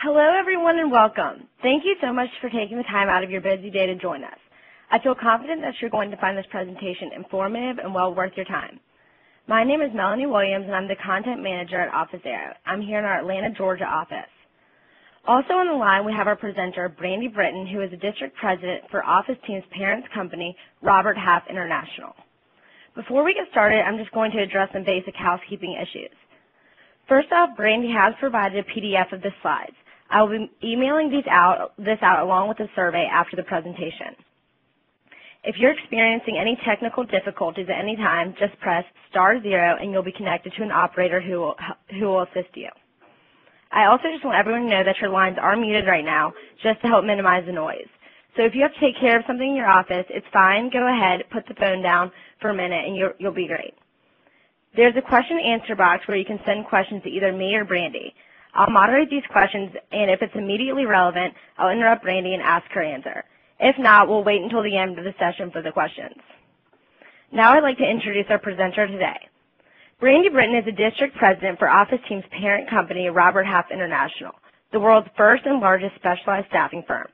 Hello everyone and welcome. Thank you so much for taking the time out of your busy day to join us. I feel confident that you're going to find this presentation informative and well worth your time. My name is Melanie Williams and I'm the Content Manager at OfficeArrow. I'm here in our Atlanta, Georgia office. Also on the line we have our presenter, Brandy Britton, who is the District President for OfficeTeam's parent company, Robert Half International. Before we get started, I'm just going to address some basic housekeeping issues. First off, Brandy has provided a PDF of the slides. I will be emailing this out along with a survey after the presentation. If you're experiencing any technical difficulties at any time, just press *0 and you'll be connected to an operator who will assist you. I also just want everyone to know that your lines are muted right now just to help minimize the noise. So if you have to take care of something in your office, it's fine. Go ahead, put the phone down for a minute and you'll be great. There's a question and answer box where you can send questions to either me or Brandy. I'll moderate these questions, and if it's immediately relevant, I'll interrupt Brandy and ask her answer. If not, we'll wait until the end of the session for the questions. Now I'd like to introduce our presenter today. Brandy Britton is the District President for OfficeTeam's parent company, Robert Half International, the world's first and largest specialized staffing firm.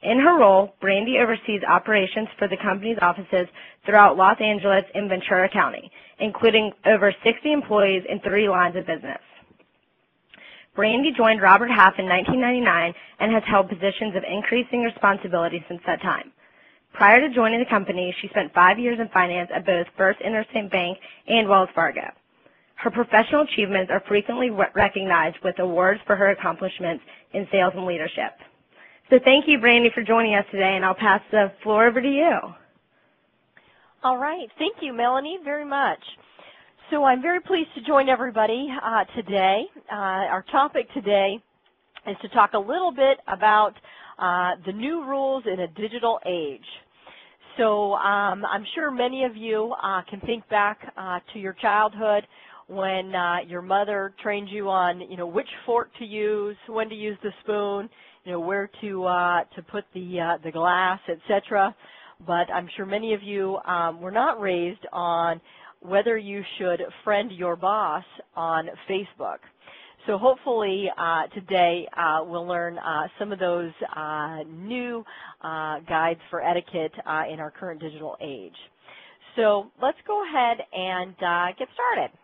In her role, Brandy oversees operations for the company's offices throughout Los Angeles and Ventura County, including over 60 employees in 3 lines of business. Brandy joined Robert Half in 1999 and has held positions of increasing responsibility since that time. Prior to joining the company, she spent 5 years in finance at both First Interstate Bank and Wells Fargo. Her professional achievements are frequently recognized with awards for her accomplishments in sales and leadership. So thank you, Brandy, for joining us today, and I'll pass the floor over to you. All right. Thank you, Melanie, very much. So I'm very pleased to join everybody today. Our topic today is to talk a little bit about the new rules in a digital age. So I'm sure many of you can think back to your childhood when your mother trained you on, which fork to use, when to use the spoon, where to put the glass, etc. But I'm sure many of you were not raised on whether you should friend your boss on Facebook. So hopefully today we'll learn some of those new guides for etiquette in our current digital age. So let's go ahead and get started.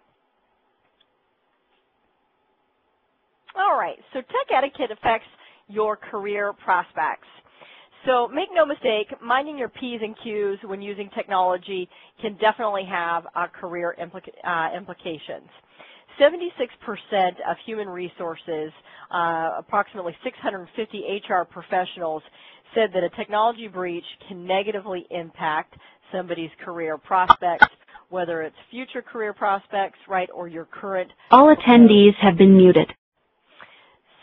All right, so tech etiquette affects your career prospects. So make no mistake, minding your P's and Q's when using technology can definitely have career implications. 76% of human resources, approximately 650 HR professionals, said that a technology breach can negatively impact somebody's career prospects, whether it's future career prospects, right, or your current. All attendees have been muted.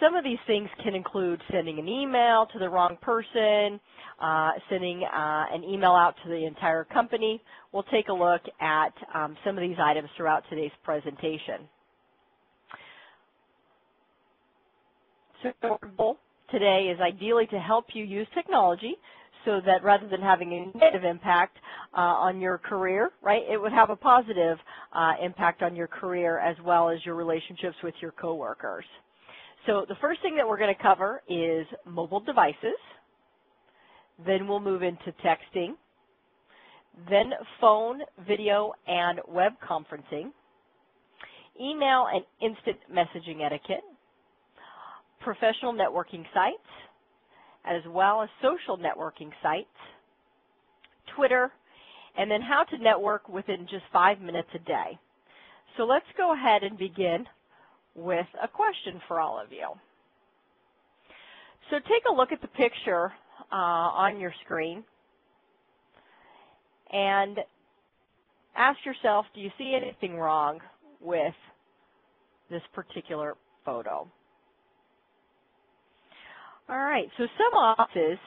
Some of these things can include sending an email to the wrong person, sending an email out to the entire company. We'll take a look at some of these items throughout today's presentation. So our goal today is ideally to help you use technology so that rather than having a negative impact on your career, right, it would have a positive impact on your career as well as your relationships with your coworkers. So the first thing that we're going to cover is mobile devices. Then we'll move into texting. Then phone, video, and web conferencing. Email and instant messaging etiquette. Professional networking sites, as well as social networking sites. Twitter, and then how to network within just 5 minutes a day. So let's go ahead and begin with a question for all of you. So take a look at the picture on your screen and ask yourself, do you see anything wrong with this particular photo? All right, so some offices,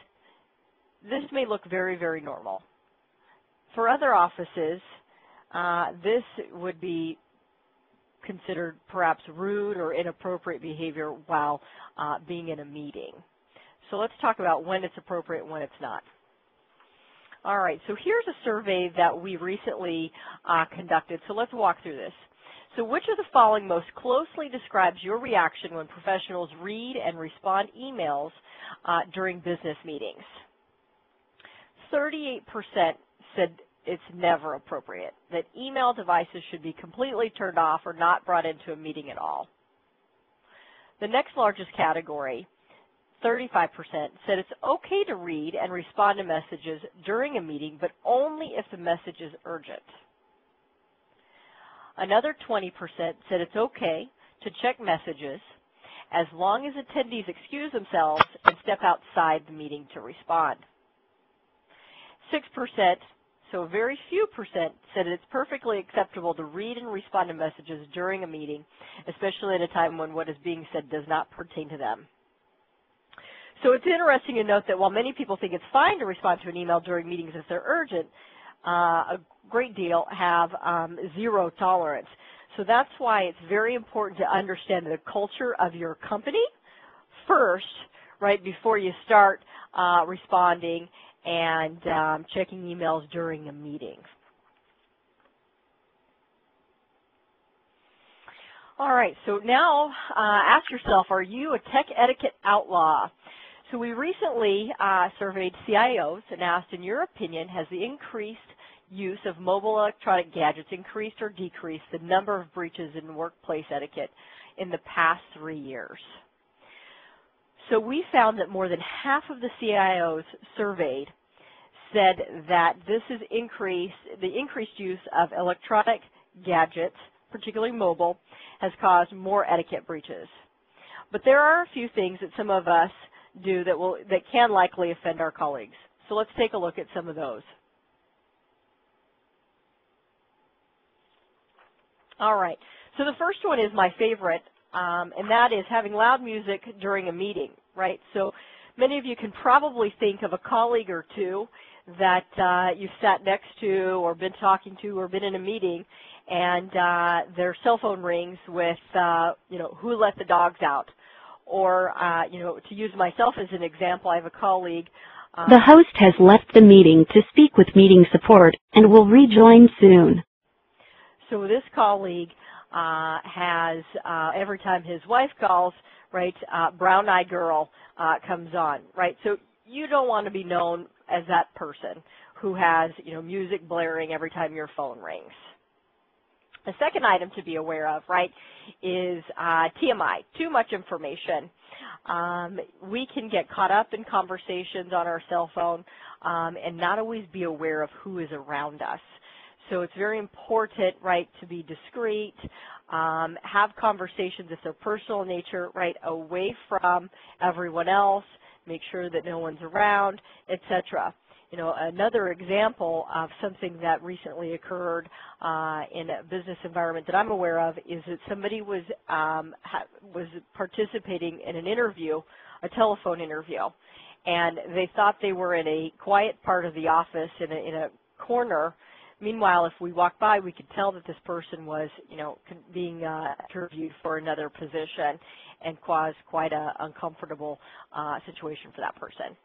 this may look very, very normal. For other offices, this would be considered perhaps rude or inappropriate behavior while being in a meeting. So let's talk about when it's appropriate and when it's not. All right, so here's a survey that we recently conducted, so let's walk through this. So which of the following most closely describes your reaction when professionals read and respond emails during business meetings? 38% said it's never appropriate, that email devices should be completely turned off or not brought into a meeting at all. The next largest category, 35%, said it's okay to read and respond to messages during a meeting, but only if the message is urgent. Another 20% said it's okay to check messages as long as attendees excuse themselves and step outside the meeting to respond. 6%, so a very few percent, said it's perfectly acceptable to read and respond to messages during a meeting, especially at a time when what is being said does not pertain to them. So it's interesting to note that while many people think it's fine to respond to an email during meetings if they're urgent, a great deal have zero tolerance. So that's why it's very important to understand the culture of your company first, right, before you start responding and checking emails during a meeting. All right, so now ask yourself, are you a tech etiquette outlaw? So we recently surveyed CIOs and asked, in your opinion, has the increased use of mobile electronic gadgets increased or decreased the number of breaches in workplace etiquette in the past 3 years? So we found that more than half of the CIOs surveyed said that this has the increased use of electronic gadgets, particularly mobile, has caused more etiquette breaches. But there are a few things that some of us do that can likely offend our colleagues. So let's take a look at some of those. All right, so the first one is my favorite, and that is having loud music during a meeting, right? So many of you can probably think of a colleague or two that you've sat next to or been talking to or been in a meeting, and their cell phone rings with, who let the dogs out? Or, to use myself as an example, I have a colleague. The host has left the meeting to speak with meeting support and will rejoin soon. So this colleague has, every time his wife calls, right, brown eye girl comes on, right? So you don't want to be known as that person who has, music blaring every time your phone rings. The second item to be aware of, right, is TMI, too much information. We can get caught up in conversations on our cell phone and not always be aware of who is around us. So it's very important, right, to be discreet, have conversations if they're personal in nature, right, away from everyone else, make sure that no one's around, etc. Another example of something that recently occurred in a business environment that I'm aware of is that somebody was participating in an interview, a telephone interview, and they thought they were in a quiet part of the office in a corner. Meanwhile, if we walked by, we could tell that this person was, being interviewed for another position and caused quite an uncomfortable situation for that person.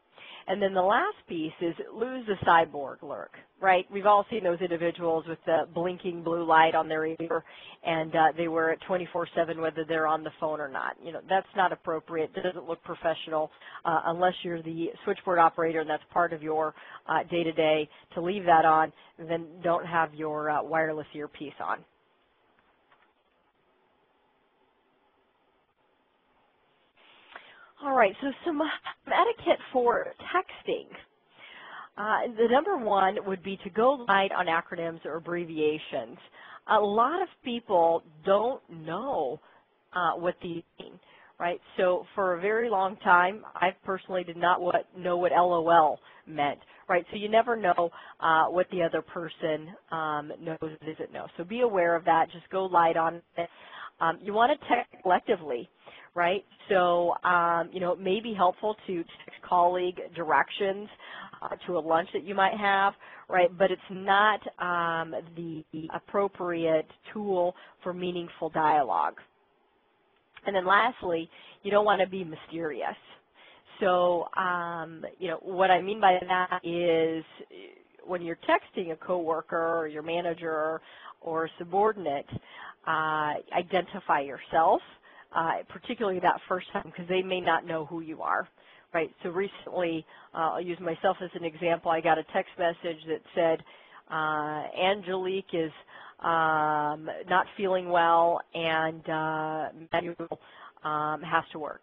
And then the last piece is lose the cyborg look, right? We've all seen those individuals with the blinking blue light on their ear, and they wear it 24/7 whether they're on the phone or not. That's not appropriate. It doesn't look professional unless you're the switchboard operator and that's part of your day-to-day. To leave that on, then don't have your wireless earpiece on. All right, so some etiquette for texting. The number one would be to go light on acronyms or abbreviations. A lot of people don't know what these mean, right? So for a very long time, I personally did not know what LOL meant, right? So you never know what the other person knows or doesn't know. So be aware of that. Just go light on it. You want to text collectively, right? So, it may be helpful to text colleague directions to a lunch that you might have, right? But it's not the appropriate tool for meaningful dialogue. And then lastly, you don't want to be mysterious. So, what I mean by that is when you're texting a coworker or your manager or a subordinate, identify yourself, particularly that first time, because they may not know who you are, right? So recently, I'll use myself as an example. I got a text message that said, Angelique is not feeling well, and Manuel has to work.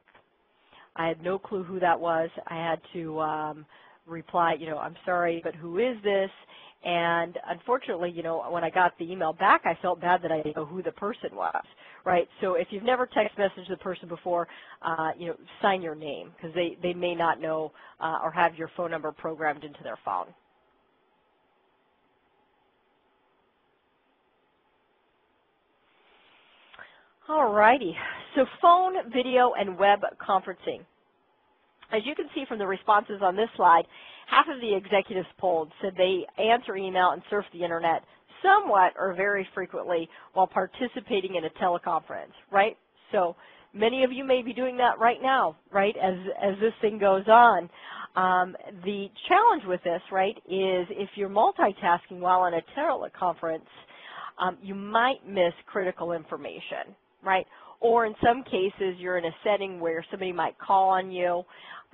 I had no clue who that was. I had to reply, I'm sorry, but who is this? And unfortunately, when I got the email back, I felt bad that I didn't know who the person was, right? So if you've never text messaged the person before, sign your name, because they may not know or have your phone number programmed into their phone. All righty. So phone, video, and web conferencing. As you can see from the responses on this slide, half of the executives polled said they answer email and surf the internet somewhat or very frequently while participating in a teleconference, right? So many of you may be doing that right now, right, as this thing goes on. The challenge with this, right, is if you're multitasking while in a teleconference, you might miss critical information, right? Or in some cases, you're in a setting where somebody might call on you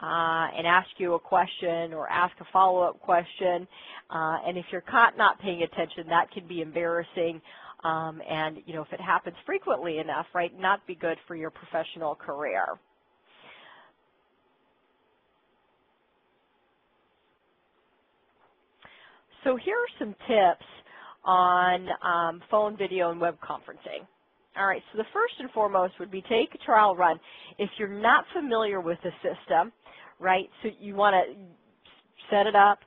and ask you a question or ask a follow-up question. And if you're caught not paying attention, that can be embarrassing. And, if it happens frequently enough, right, not be good for your professional career. So here are some tips on phone, video, and web conferencing. All right, so the first and foremost would be take a trial run. If you're not familiar with the system, right, so you want to set it up,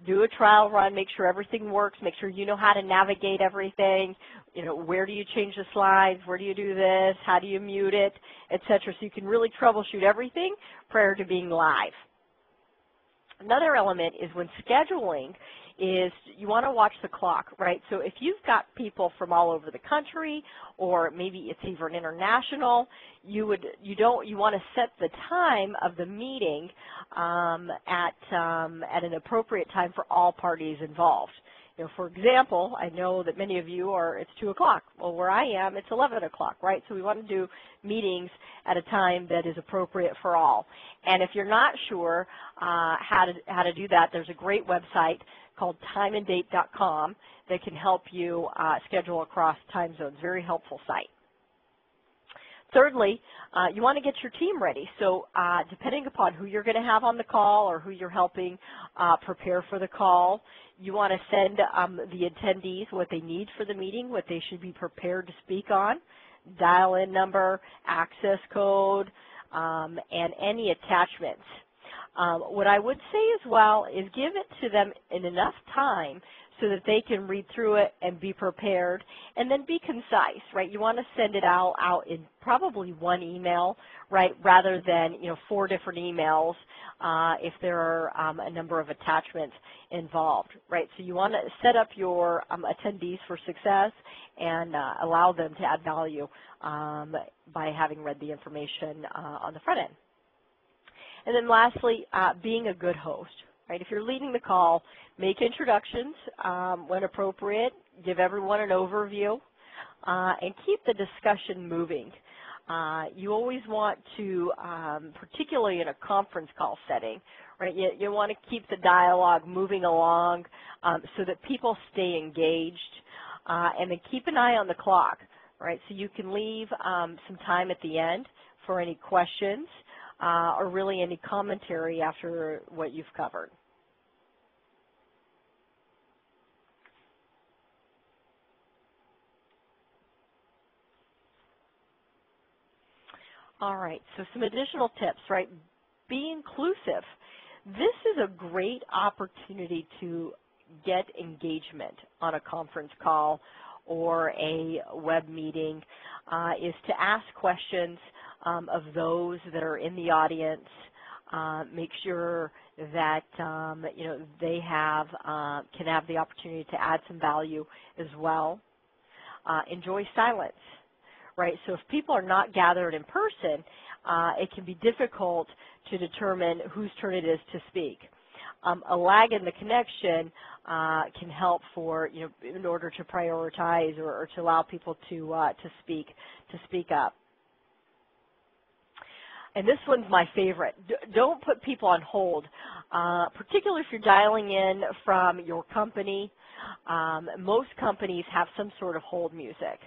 do a trial run, make sure everything works, make sure you know how to navigate everything, where do you change the slides, where do you do this, how do you mute it, etc. So you can really troubleshoot everything prior to being live. Another element is when scheduling is you want to watch the clock, right? So if you've got people from all over the country, or maybe it's even international, you want to set the time of the meeting at an appropriate time for all parties involved. For example, I know that many of you it's 2 o'clock. Well, where I am, it's 11 o'clock, right? So we want to do meetings at a time that is appropriate for all. And if you're not sure how to do that, there's a great website called timeanddate.com that can help you schedule across time zones. Very helpful site. Thirdly, you want to get your team ready. So depending upon who you're going to have on the call or who you're helping prepare for the call, you want to send the attendees what they need for the meeting, what they should be prepared to speak on, dial-in number, access code, and any attachments. What I would say as well is give it to them in enough time so that they can read through it and be prepared, and then be concise, right? You want to send it out in probably one email, right, rather than 4 different emails if there are a number of attachments involved, right? So you want to set up your attendees for success and allow them to add value by having read the information on the front end. And then lastly, being a good host. Right, if you're leading the call, make introductions when appropriate, give everyone an overview, and keep the discussion moving. You always want to, particularly in a conference call setting, right, you want to keep the dialogue moving along so that people stay engaged, and then keep an eye on the clock, right, so you can leave some time at the end for any questions or really any commentary after what you've covered. All right, so some additional tips, right? Be inclusive. This is a great opportunity to get engagement on a conference call or a web meeting, is to ask questions of those that are in the audience. Make sure that they can have the opportunity to add some value as well. Enjoy silence. Right, so if people are not gathered in person, it can be difficult to determine whose turn it is to speak. a lag in the connection can help for, in order to prioritize or to allow people to speak up. And this one's my favorite. Don't put people on hold, particularly if you're dialing in from your company. Most companies have some sort of hold music.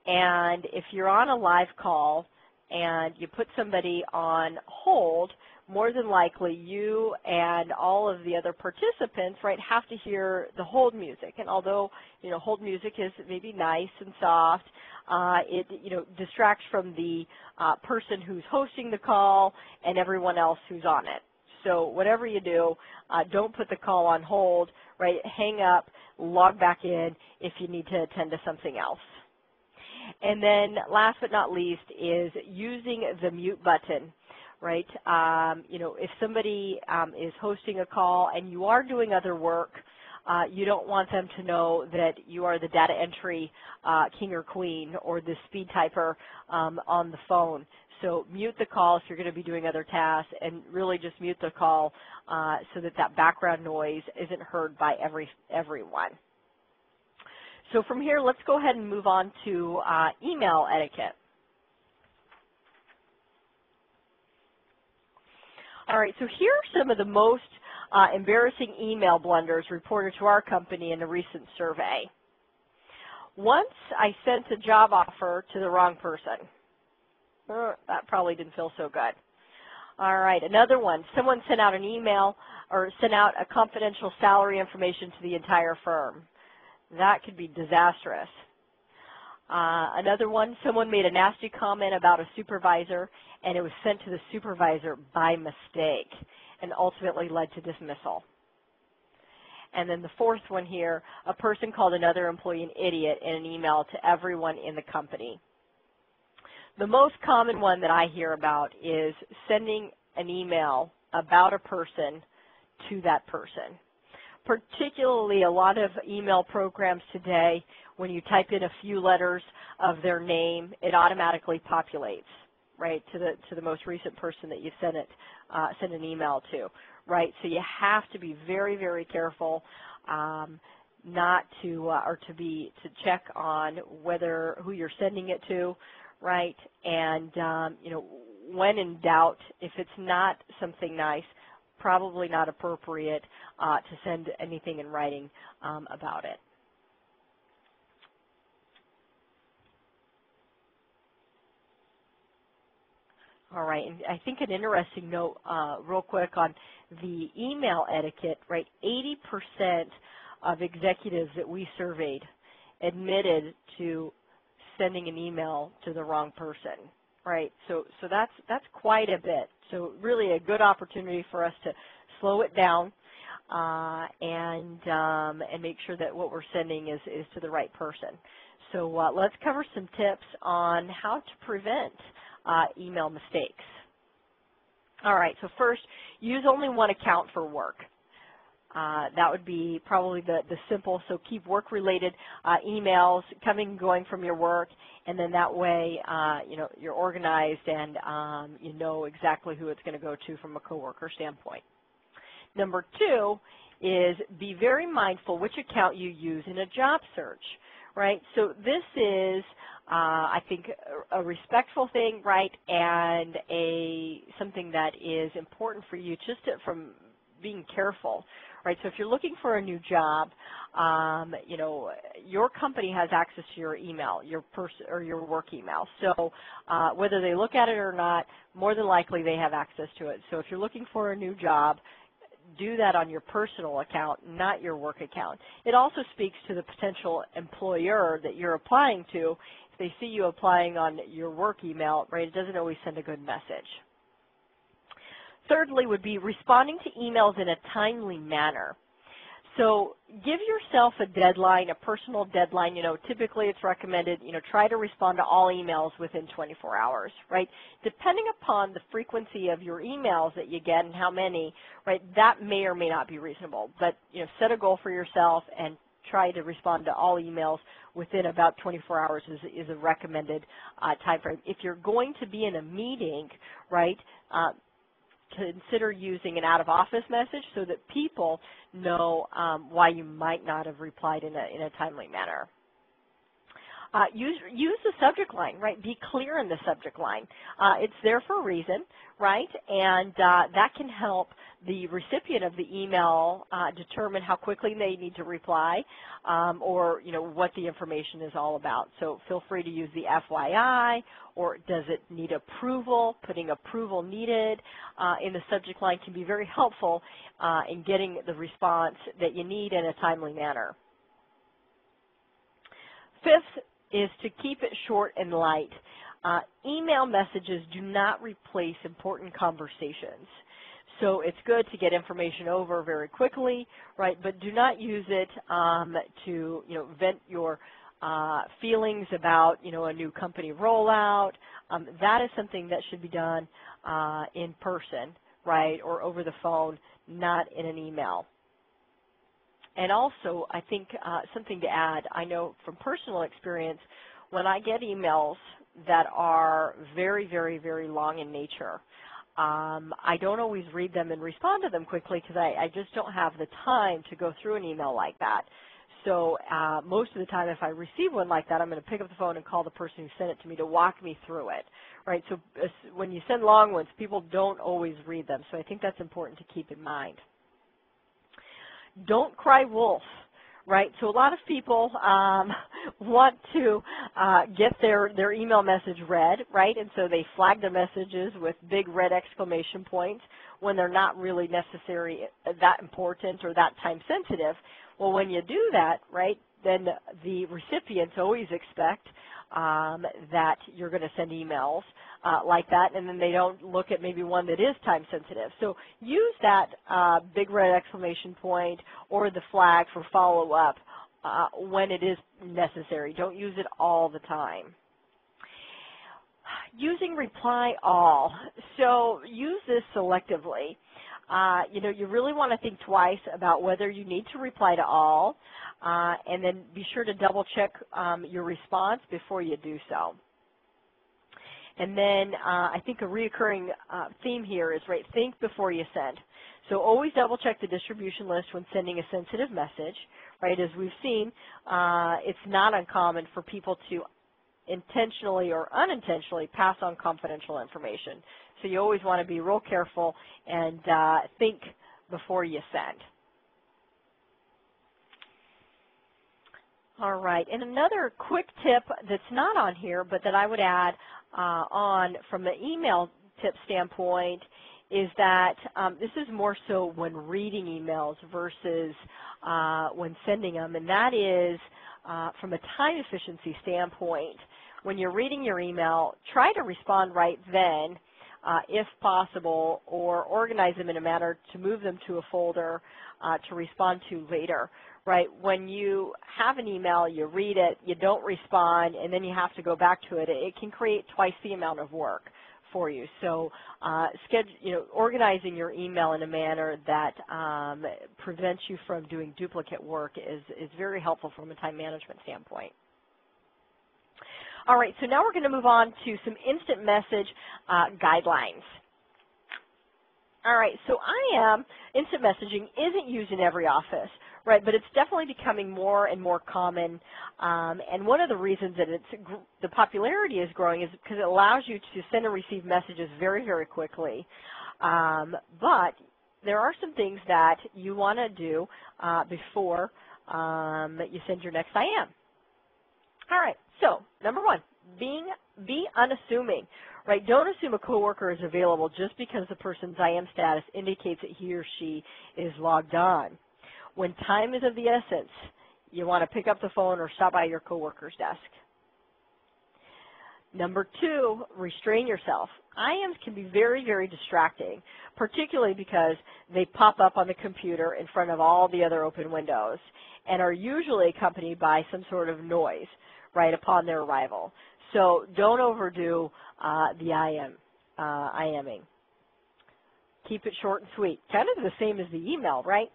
And if you're on a live call and you put somebody on hold, more than likely you and all of the other participants, right, have to hear the hold music. And although, hold music is maybe nice and soft, it, distracts from the person who's hosting the call and everyone else who's on it. So whatever you do, don't put the call on hold, right? Hang up, log back in if you need to attend to something else. And then last but not least is using the mute button, right? If somebody is hosting a call and you are doing other work, you don't want them to know that you are the data entry king or queen or the speed typer on the phone. So mute the call if you're going to be doing other tasks, and really just mute the call so that that background noise isn't heard by everyone. So from here, let's go ahead and move on to email etiquette. All right, so here are some of the most embarrassing email blunders reported to our company in a recent survey. Once I sent a job offer to the wrong person. That probably didn't feel so good. All right, another one. Someone sent out an email or sent out a confidential salary information to the entire firm. That could be disastrous. Another one, someone made a nasty comment about a supervisor, and it was sent to the supervisor by mistake and ultimately led to dismissal. And then the fourth one here, a person called another employee an idiot in an email to everyone in the company. The most common one that I hear about is sending an email about a person to that person. Particularly a lot of email programs today, when you type in a few letters of their name, it automatically populates, right, to the most recent person that you sent an email to, right? So you have to be very, very careful not to to check on who you're sending it to, right? And when in doubt, if it's not something nice, probably not appropriate to send anything in writing about it. All right, and I think an interesting note real quick on the email etiquette, right, 80% of executives that we surveyed admitted to sending an email to the wrong person, right? So that's quite a bit. So really a good opportunity for us to slow it down and make sure that what we're sending is to the right person. So let's cover some tips on how to prevent email mistakes. All right, so first, use only one account for work. That would be probably the simple, so keep work-related emails coming and going from your work, and then that way, you're organized and you know exactly who it's going to go to from a coworker standpoint. Number two is be very mindful which account you use in a job search, right? So this is, I think, a respectful thing, right, and something that is important for you just from being careful. Right, so if you're looking for a new job, your company has access to your email, your work email. So whether they look at it or not, more than likely they have access to it. So if you're looking for a new job, do that on your personal account, not your work account. It also speaks to the potential employer that you're applying to. If they see you applying on your work email, right, it doesn't always send a good message. Thirdly would be responding to emails in a timely manner. So give yourself a deadline, a personal deadline. Typically it's recommended, try to respond to all emails within 24 hours, right? Depending upon the frequency of your emails that you get and how many, right, that may or may not be reasonable. But, set a goal for yourself and try to respond to all emails within about 24 hours is a recommended time frame. If you're going to be in a meeting, right, consider using an out-of-office message so that people know why you might not have replied in a timely manner. Use the subject line, right? Be clear in the subject line. It's there for a reason, right? And that can help the recipient of the email determine how quickly they need to reply, or what the information is all about. So feel free to use the FYI, or does it need approval? Putting approval needed in the subject line can be very helpful in getting the response that you need in a timely manner. Fifth is to keep it short and light. Email messages do not replace important conversations. So it's good to get information over very quickly, right? But do not use it to vent your feelings about a new company rollout. That is something that should be done in person, right, or over the phone, not in an email. And also, I think something to add, I know from personal experience, when I get emails that are very, very, very long in nature, I don't always read them and respond to them quickly because I just don't have the time to go through an email like that. So most of the time, if I receive one like that, I'm going to pick up the phone and call the person who sent it to me to walk me through it, right? So when you send long ones, people don't always read them. So I think that's important to keep in mind. Don't cry wolf, right? So a lot of people want to get their email message read, right? And so they flag their messages with big red exclamation points when they're not really necessary, that important or that time sensitive. Well, when you do that, right, then the recipients always expect that you're going to send emails like that, and then they don't look at maybe one that is time sensitive. So use that big red exclamation point or the flag for follow-up when it is necessary. Don't use it all the time. Using reply all. So use this selectively. You really want to think twice about whether you need to reply to all, and then be sure to double check your response before you do so. And then I think a reoccurring theme here is, right, think before you send. So always double check the distribution list when sending a sensitive message, right? As we've seen, it's not uncommon for people to intentionally or unintentionally pass on confidential information. So you always want to be real careful and think before you send. All right, and another quick tip that's not on here but that I would add on from the email tip standpoint is that this is more so when reading emails versus when sending them, and that is from a time efficiency standpoint. When you're reading your email, try to respond right then if possible, or organize them in a manner to move them to a folder to respond to later. Right, when you have an email, you read it, you don't respond, and then you have to go back to it, it can create twice the amount of work for you. So organizing your email in a manner that prevents you from doing duplicate work is very helpful from a time management standpoint. All right, so now we're going to move on to some instant message guidelines. All right, so instant messaging isn't used in every office, right, but it's definitely becoming more and more common, and one of the reasons that the popularity is growing is because it allows you to send and receive messages very, very quickly, but there are some things that you want to do before you send your next IM. All right, so number one, be unassuming. Right, don't assume a coworker is available just because the person's IM status indicates that he or she is logged on. When time is of the essence, you want to pick up the phone or stop by your coworker's desk. Number two, restrain yourself. IMs can be very, very distracting, particularly because they pop up on the computer in front of all the other open windows and are usually accompanied by some sort of noise right upon their arrival. So don't overdo the IMing. Keep it short and sweet. Kind of the same as the email, right?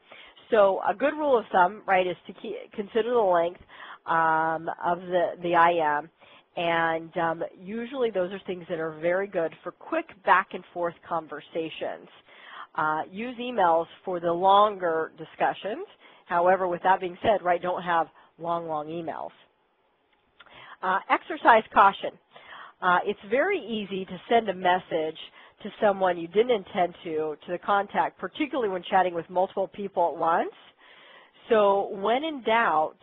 So a good rule of thumb, right, is to consider the length of the IM And usually those are things that are very good for quick back and forth conversations. Use emails for the longer discussions. However, with that being said, right, don't have long emails. Exercise caution. It's very easy to send a message to someone you didn't intend to the contact, particularly when chatting with multiple people at once. So when in doubt,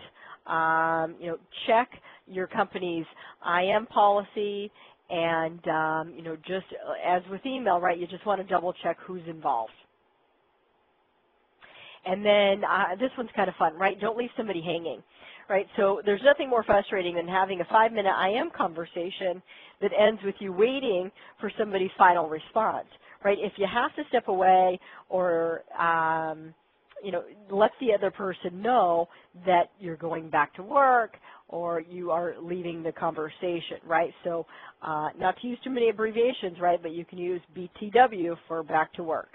check your company's IM policy, and just as with email, right, you just want to double check who's involved. And then this one's kind of fun, right? Don't leave somebody hanging, right? So there's nothing more frustrating than having a 5-minute IM conversation that ends with you waiting for somebody's final response, right? If you have to step away or let the other person know that you're going back to work or you are leaving the conversation, right? So not to use too many abbreviations, right, but you can use BTW for back to work.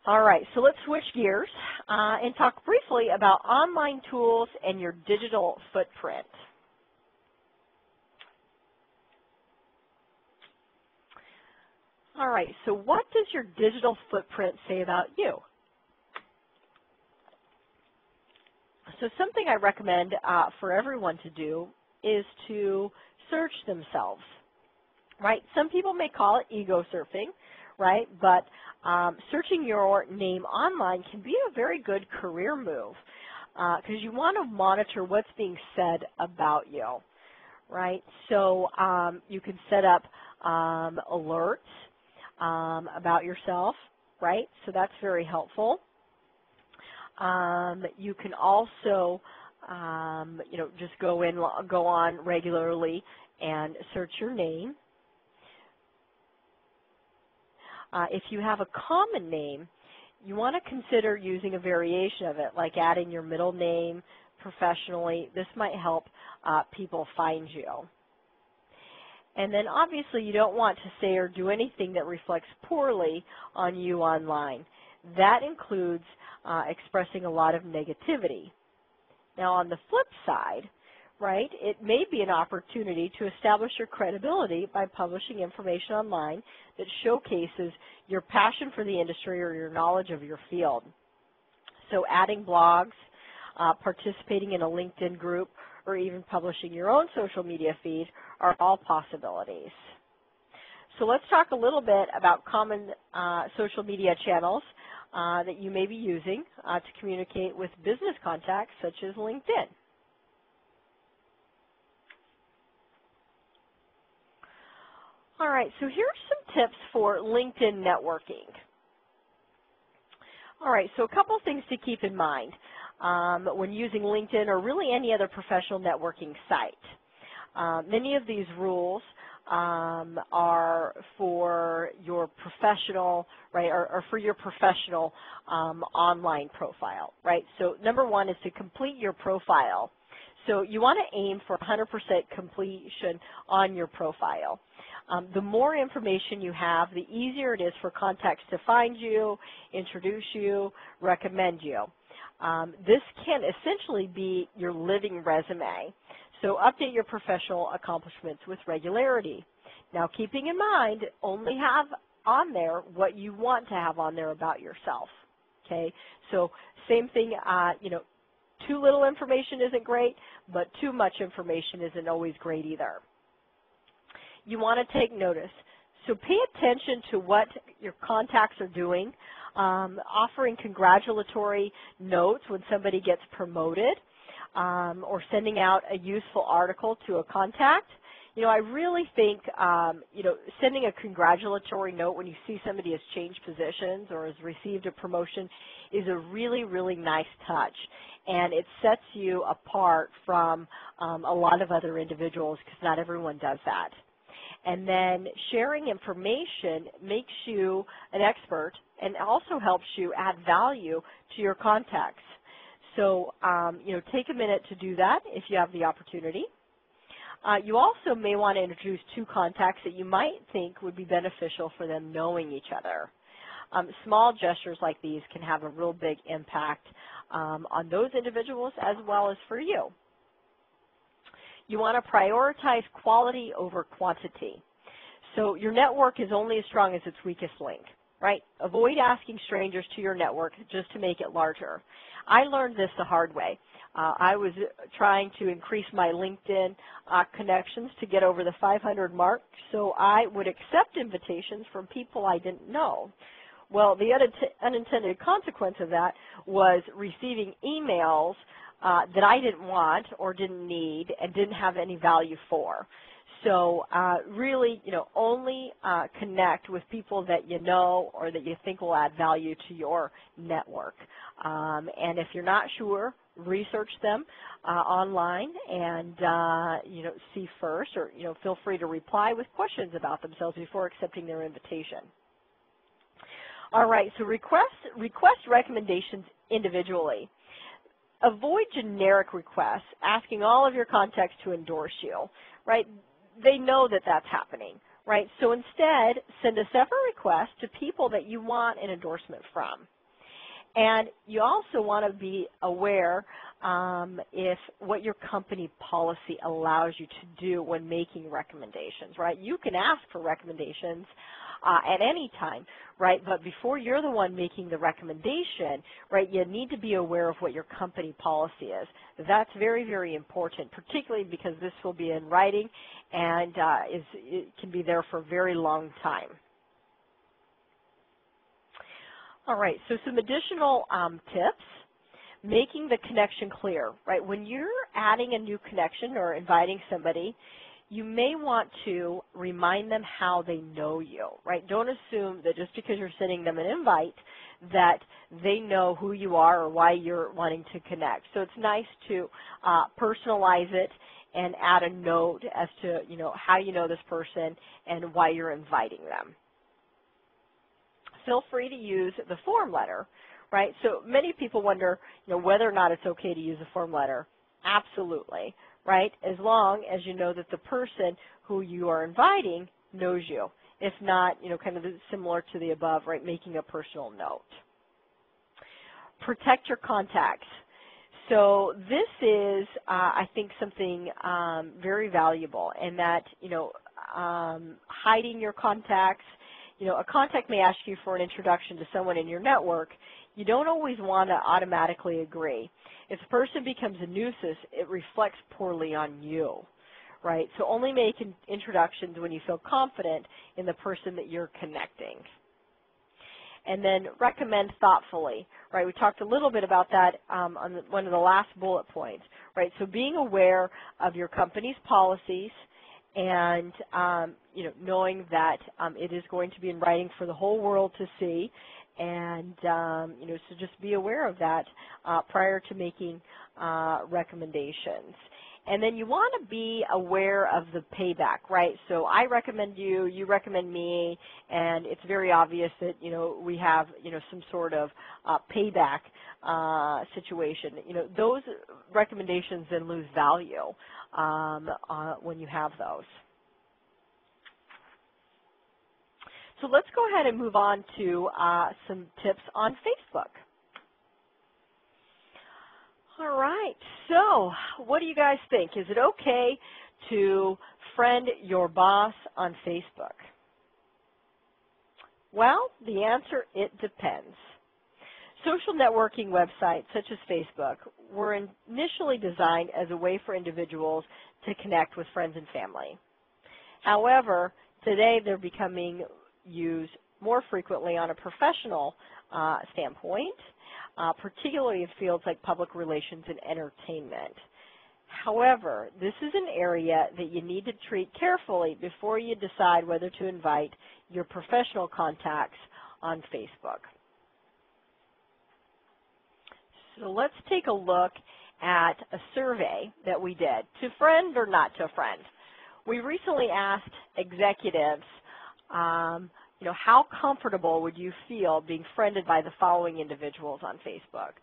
All right, so let's switch gears and talk briefly about online tools and your digital footprint. All right, so what does your digital footprint say about you? So something I recommend for everyone to do is to search themselves, right? Some people may call it ego surfing, right? But searching your name online can be a very good career move because you want to monitor what's being said about you, right? So you can set up alerts about yourself, right? So that's very helpful. You can also, just go on regularly and search your name. If you have a common name, you want to consider using a variation of it, like adding your middle name professionally. This might help people find you. And then obviously you don't want to say or do anything that reflects poorly on you online. That includes expressing a lot of negativity. Now on the flip side, right, it may be an opportunity to establish your credibility by publishing information online that showcases your passion for the industry or your knowledge of your field. So adding blogs, participating in a LinkedIn group, or even publishing your own social media feed are all possibilities. So let's talk a little bit about common social media channels that you may be using to communicate with business contacts such as LinkedIn. All right, so here's some tips for LinkedIn networking. All right, so a couple things to keep in mind when using LinkedIn or really any other professional networking site. Many of these rules are for your professional, right, or for your professional online profile, right? So number one is to complete your profile. So you want to aim for 100% completion on your profile. The more information you have, the easier it is for contacts to find you, introduce you, recommend you. This can essentially be your living resume. So update your professional accomplishments with regularity. Now keeping in mind, only have on there what you want to have on there about yourself. Okay? So same thing, too little information isn't great, but too much information isn't always great either. You want to take notice. So pay attention to what your contacts are doing, offering congratulatory notes when somebody gets promoted, or sending out a useful article to a contact. I really think, sending a congratulatory note when you see somebody has changed positions or has received a promotion is a really, really nice touch. And it sets you apart from a lot of other individuals because not everyone does that. And then sharing information makes you an expert and also helps you add value to your contacts. So, take a minute to do that if you have the opportunity. You also may want to introduce two contacts that you might think would be beneficial for them knowing each other. Small gestures like these can have a real big impact on those individuals as well as for you. You want to prioritize quality over quantity. So your network is only as strong as its weakest link, right? Avoid asking strangers to your network just to make it larger. I learned this the hard way. I was trying to increase my LinkedIn connections to get over the 500 mark, so I would accept invitations from people I didn't know. Well, the unintended consequence of that was receiving emails that I didn't want or didn't need and didn't have any value for. So really, only connect with people that you know or that you think will add value to your network. And if you're not sure, research them online and see first, or feel free to reply with questions about themselves before accepting their invitation. All right, so request recommendations individually. Avoid generic requests asking all of your contacts to endorse you, right? They know that that's happening, right? So instead, send a separate request to people that you want an endorsement from. And you also want to be aware if what your company policy allows you to do when making recommendations, right? You can ask for recommendations at any time, right? But before you're the one making the recommendation, right, you need to be aware of what your company policy is. That's very, very important, particularly because this will be in writing and it can be there for a very long time. All right, so some additional tips. Making the connection clear, right? When you're adding a new connection or inviting somebody, you may want to remind them how they know you, right? Don't assume that just because you're sending them an invite that they know who you are or why you're wanting to connect. So it's nice to personalize it and add a note as to, how you know this person and why you're inviting them. Feel free to use the form letter, right? So many people wonder, whether or not it's okay to use a form letter. Absolutely, right? As long as you know that the person who you are inviting knows you. If not, kind of similar to the above, right? Making a personal note. Protect your contacts. So this is, I think, something very valuable, in that, hiding your contacts. A contact may ask you for an introduction to someone in your network. You don't always want to automatically agree. If the person becomes a nuisance, it reflects poorly on you, right? So only make introductions when you feel confident in the person that you're connecting. And then recommend thoughtfully, right? We talked a little bit about that on one of the last bullet points, right? So being aware of your company's policies, and knowing that it is going to be in writing for the whole world to see, and so just be aware of that prior to making recommendations. And then you want to be aware of the payback, right? So I recommend you, you recommend me, and it's very obvious that we have some sort of payback situation. Those recommendations then lose value when you have those. So let's go ahead and move on to some tips on Facebook. All right, so what do you guys think? Is it okay to friend your boss on Facebook? Well, the answer, it depends. Social networking websites such as Facebook were initially designed as a way for individuals to connect with friends and family. However, today they're becoming used more frequently on a professional standpoint, particularly in fields like public relations and entertainment. However, this is an area that you need to treat carefully before you decide whether to invite your professional contacts on Facebook. So let's take a look at a survey that we did, to friend or not to friend. We recently asked executives, how comfortable would you feel being friended by the following individuals on Facebook?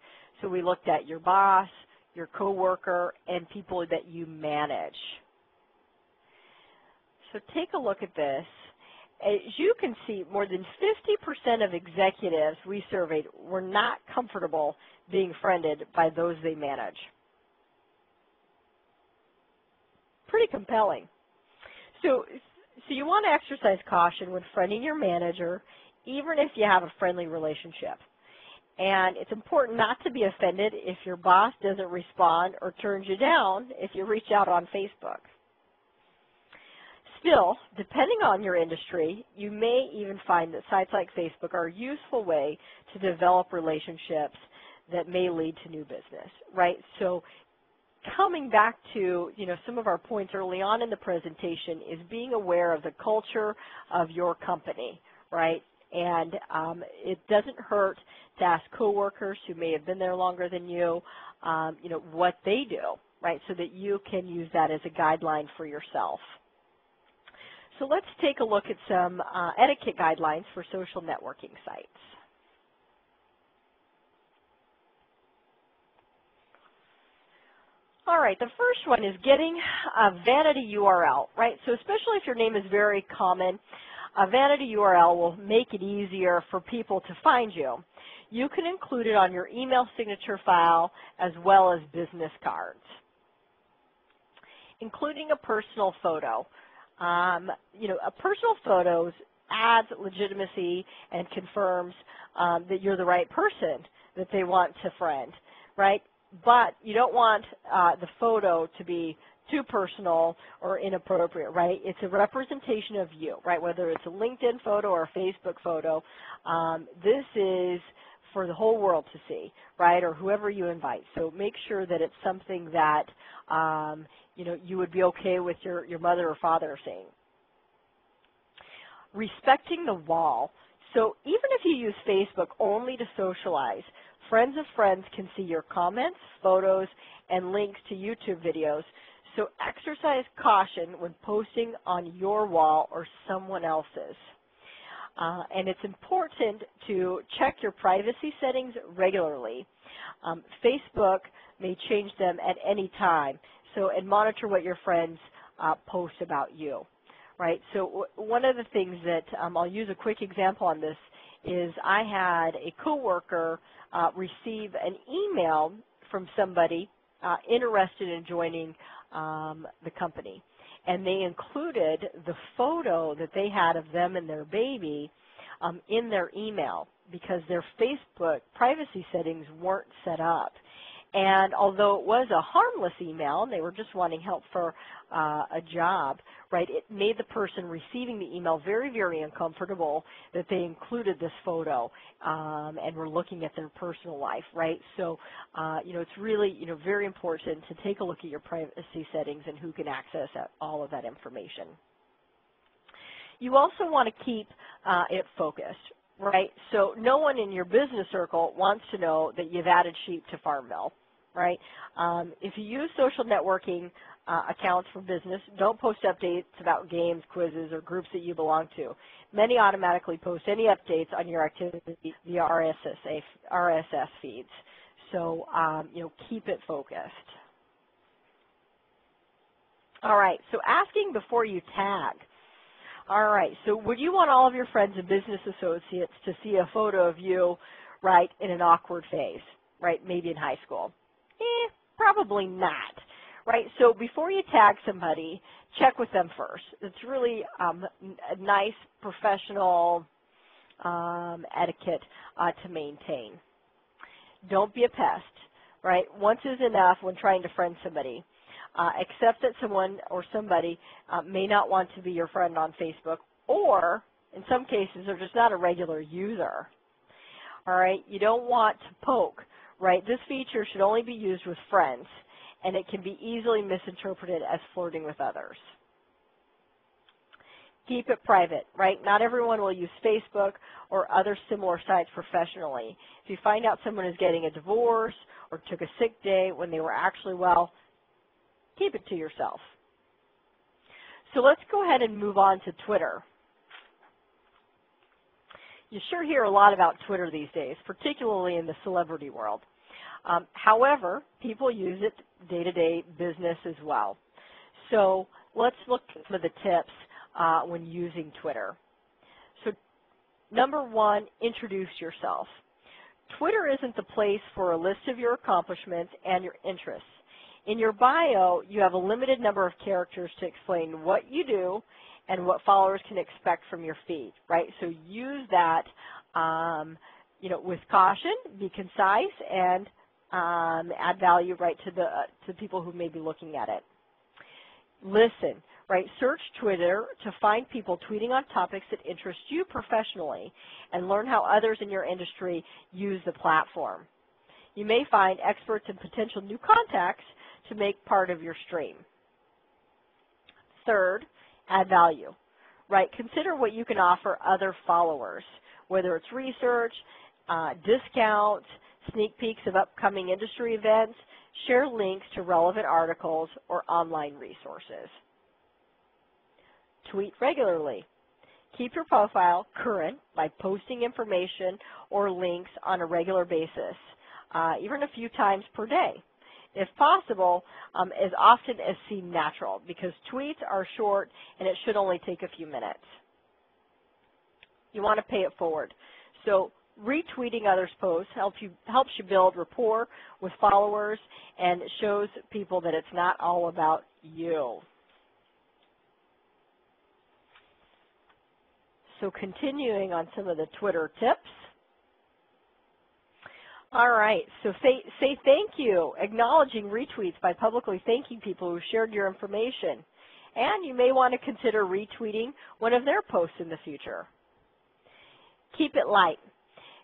So we looked at your boss, your coworker, and people that you manage. So take a look at this. As you can see, more than 50% of executives we surveyed were not comfortable being friended by those they manage. pretty compelling. So you want to exercise caution when friending your manager, even if you have a friendly relationship. And it's important not to be offended if your boss doesn't respond or turns you down if you reach out on Facebook. Still, depending on your industry, you may even find that sites like Facebook are a useful way to develop relationships that may lead to new business, right? So coming back to, some of our points early on in the presentation is being aware of the culture of your company, right? And it doesn't hurt to ask coworkers who may have been there longer than you, what they do, right, so that you can use that as a guideline for yourself. So let's take a look at some etiquette guidelines for social networking sites. All right, the first one is getting a vanity URL, right? So especially if your name is very common, a vanity URL will make it easier for people to find you. You can include it on your email signature file as well as business cards. Including a personal photo. A personal photo adds legitimacy and confirms that you're the right person that they want to friend, right? But you don't want the photo to be too personal or inappropriate, right? It's a representation of you, right? Whether it's a LinkedIn photo or a Facebook photo, this is for the whole world to see, right? Or whoever you invite. So make sure that it's something that you would be okay with your mother or father seeing. Respecting the wall. So even if you use Facebook only to socialize, friends of friends can see your comments, photos, and links to YouTube videos. So exercise caution when posting on your wall or someone else's. And it's important to check your privacy settings regularly. Facebook may change them at any time, and monitor what your friends post about you, right? So one of the things that I'll use a quick example on this is I had a coworker receive an email from somebody interested in joining the company. And they included the photo that they had of them and their baby in their email because their Facebook privacy settings weren't set up. And although it was a harmless email and they were just wanting help for a job, right, it made the person receiving the email very, very uncomfortable that they included this photo and were looking at their personal life, right? So, it's really, very important to take a look at your privacy settings and who can access all of that information. You also want to keep it focused, right? So no one in your business circle wants to know that you've added sheep to Farmville, right? If you use social networking accounts for business, don't post updates about games, quizzes, or groups that you belong to. Many automatically post any updates on your activity via RSS feeds. So, keep it focused. All right, so asking before you tag. All right, so would you want all of your friends and business associates to see a photo of you, right, in an awkward phase, right, maybe in high school? Probably not, right? So before you tag somebody, check with them first. It's really a nice professional etiquette to maintain. Don't be a pest, right? Once is enough when trying to friend somebody. Accept that someone or somebody may not want to be your friend on Facebook, or in some cases they're just not a regular user. All right, you don't want to poke, right? This feature should only be used with friends, and it can be easily misinterpreted as flirting with others. Keep it private, right? Not everyone will use Facebook or other similar sites professionally. If you find out someone is getting a divorce or took a sick day when they were actually well, keep it to yourself. So let's go ahead and move on to Twitter. You sure hear a lot about Twitter these days, particularly in the celebrity world. However, people use it day-to-day business as well. So let's look at some of the tips when using Twitter. So number one, introduce yourself. Twitter isn't the place for a list of your accomplishments and your interests. In your bio, you have a limited number of characters to explain what you do and what followers can expect from your feed, right? So use that, with caution, be concise, and add value right to people who may be looking at it. Listen, right? Search Twitter to find people tweeting on topics that interest you professionally and learn how others in your industry use the platform. You may find experts and potential new contacts to make part of your stream. Third, add value, right? Consider what you can offer other followers, whether it's research, discounts, sneak peeks of upcoming industry events, share links to relevant articles or online resources. Tweet regularly. Keep your profile current by posting information or links on a regular basis, even a few times per day. If possible, as often as seem natural, because tweets are short and it should only take a few minutes. You want to pay it forward. So retweeting others' posts helps you build rapport with followers, and it shows people that it's not all about you. So continuing on some of the Twitter tips. All right, so say thank you, acknowledging retweets by publicly thanking people who shared your information. And you may want to consider retweeting one of their posts in the future. Keep it light.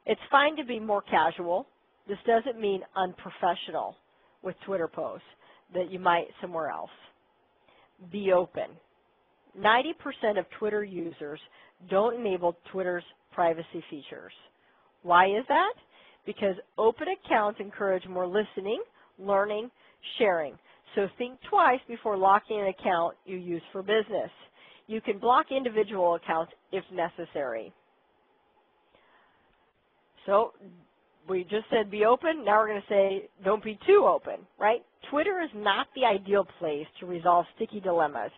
It's fine to be more casual. This doesn't mean unprofessional with Twitter posts that you might somewhere else. Be open. 90% of Twitter users don't enable Twitter's privacy features. Why is that? Because open accounts encourage more listening, learning, sharing. So think twice before locking an account you use for business. You can block individual accounts if necessary. So we just said be open. Now we're going to say don't be too open, right? Twitter is not the ideal place to resolve sticky dilemmas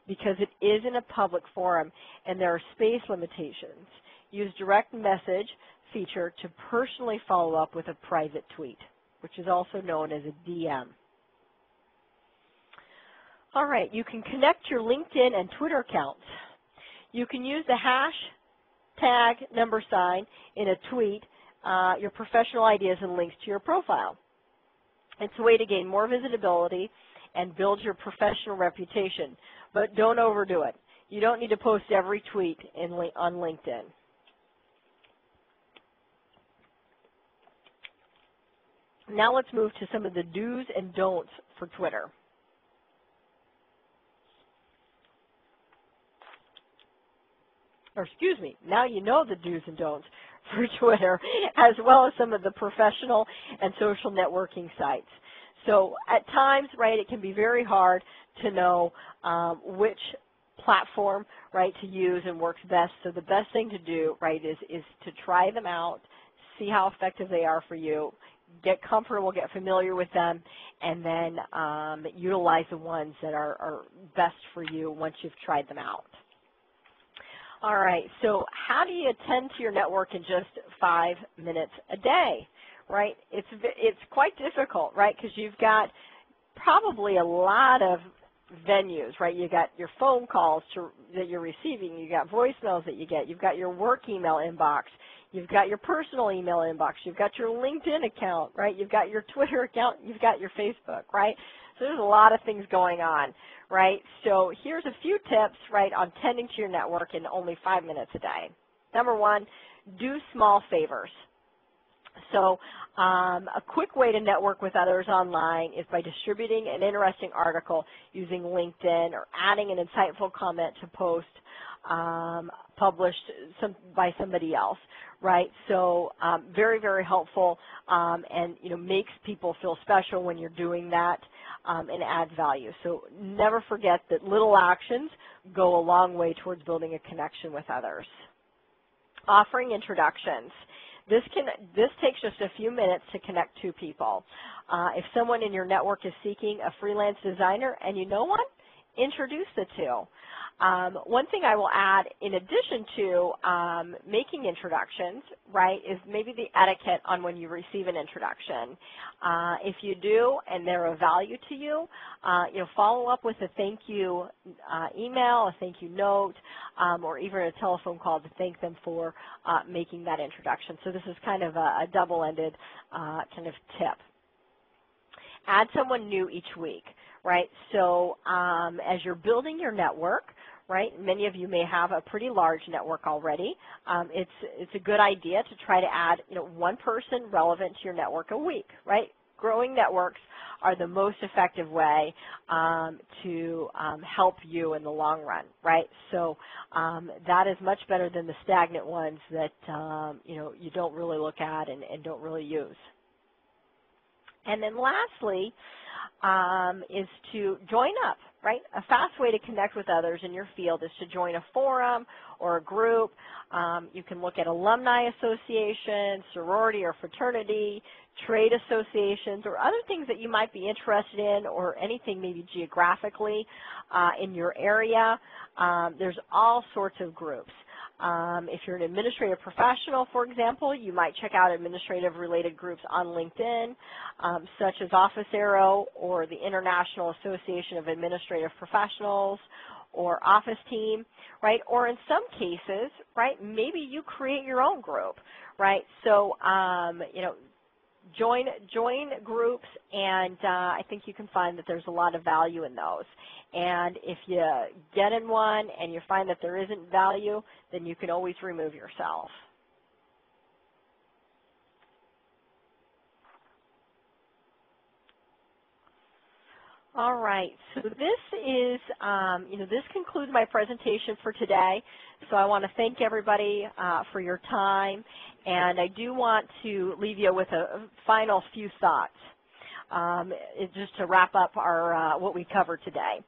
because it is in a public forum and there are space limitations. Use direct message feature to personally follow up with a private tweet, which is also known as a DM. All right, you can connect your LinkedIn and Twitter accounts. You can use the hashtag # in a tweet, your professional ideas and links to your profile. It's a way to gain more visibility and build your professional reputation, but don't overdo it. You don't need to post every tweet on LinkedIn. Now let's move to some of the do's and don'ts for Twitter. Or excuse me, now you know the do's and don'ts for Twitter, as well as some of the professional and social networking sites. So at times, right, it can be very hard to know which platform, right, to use and works best. So the best thing to do, right, is to try them out, see how effective they are for you, get comfortable, get familiar with them, and then utilize the ones that are best for you once you've tried them out. All right, so how do you attend to your network in just 5 minutes a day, right? It's quite difficult, right, because you've got probably a lot of venues, right? You got your phone calls that you're receiving, you got voicemails that you get, you've got your work email inbox, you've got your personal email inbox, you've got your LinkedIn account, right? You've got your Twitter account, you've got your Facebook, right? So there's a lot of things going on, right? So here's a few tips, right, on tending to your network in only 5 minutes a day. Number one, do small favors. So a quick way to network with others online is by distributing an interesting article using LinkedIn or adding an insightful comment to post published by somebody else, right? So very, very helpful and, makes people feel special when you're doing that and adds value. So never forget that little actions go a long way towards building a connection with others. Offering introductions. This takes just a few minutes to connect two people. If someone in your network is seeking a freelance designer and you know one, introduce the two. One thing I will add in addition to making introductions, right, is maybe the etiquette on when you receive an introduction. If you do and they're of value to you, follow up with a thank you email, a thank you note, or even a telephone call to thank them for making that introduction. So this is kind of a double-ended kind of tip. Add someone new each week, right? So as you're building your network, right, many of you may have a pretty large network already. It's a good idea to try to add one person relevant to your network a week, right? Growing networks are the most effective way to help you in the long run, right? So that is much better than the stagnant ones that you don't really look at and don't really use. And then lastly is to join up, right? A fast way to connect with others in your field is to join a forum or a group. You can look at alumni associations, sorority or fraternity, trade associations, or other things that you might be interested in, or anything maybe geographically in your area. There's all sorts of groups. If you're an administrative professional, for example, you might check out administrative-related groups on LinkedIn, such as OfficeArrow or the International Association of Administrative Professionals, or OfficeTeam, right? Or in some cases, right, maybe you create your own group, right? So, join groups, and I think you can find that there's a lot of value in those. And if you get in one and you find that there isn't value, then you can always remove yourself. All right, so this is, this concludes my presentation for today. So I want to thank everybody for your time, and I do want to leave you with a final few thoughts, just to wrap up our what we covered today.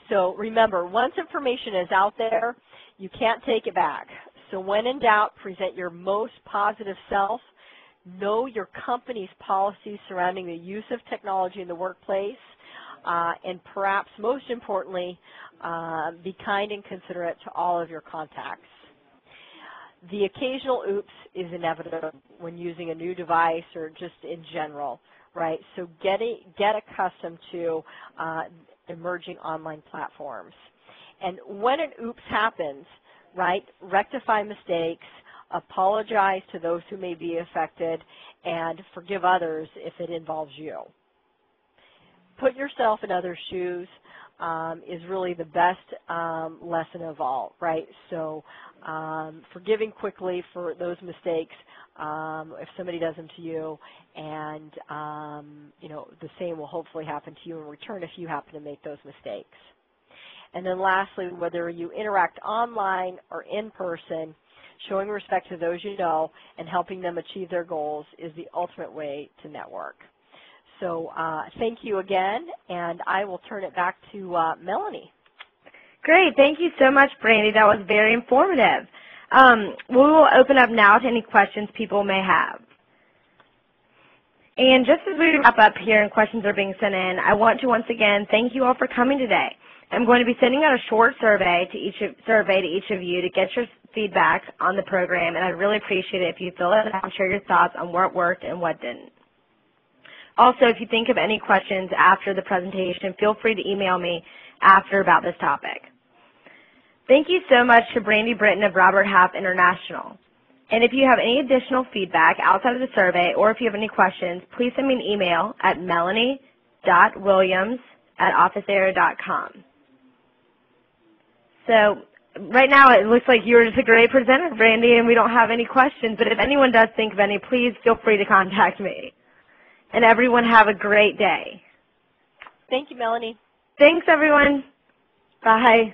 So remember, once information is out there, you can't take it back. So when in doubt, present your most positive self. Know your company's policies surrounding the use of technology in the workplace. And perhaps most importantly, be kind and considerate to all of your contacts. The occasional oops is inevitable when using a new device or just in general, right? So get accustomed to emerging online platforms. And when an oops happens, right, rectify mistakes, apologize to those who may be affected, and forgive others if it involves you. Put yourself in others' shoes is really the best lesson of all, right? So forgiving quickly for those mistakes if somebody does them to you, and the same will hopefully happen to you in return if you happen to make those mistakes. And then lastly, whether you interact online or in person, showing respect to those you know and helping them achieve their goals is the ultimate way to network. So thank you again, and I will turn it back to Melanie. Great. Thank you so much, Brandy. That was very informative. We will open up now to any questions people may have. And just as we wrap up here and questions are being sent in, I want to once again thank you all for coming today. I'm going to be sending out a short survey to each of you to get your feedback on the program, and I'd really appreciate it if you fill it out and share your thoughts on what worked and what didn't. Also, if you think of any questions after the presentation, feel free to email me after about this topic. Thank you so much to Brandy Britton of Robert Half International. And if you have any additional feedback outside of the survey, or if you have any questions, please send me an email at melanie.williams@officearrow.com. So right now it looks like you're just a great presenter, Brandy, and we don't have any questions. But if anyone does think of any, please feel free to contact me. And everyone have a great day. Thank you, Melanie. Thanks, everyone. Bye.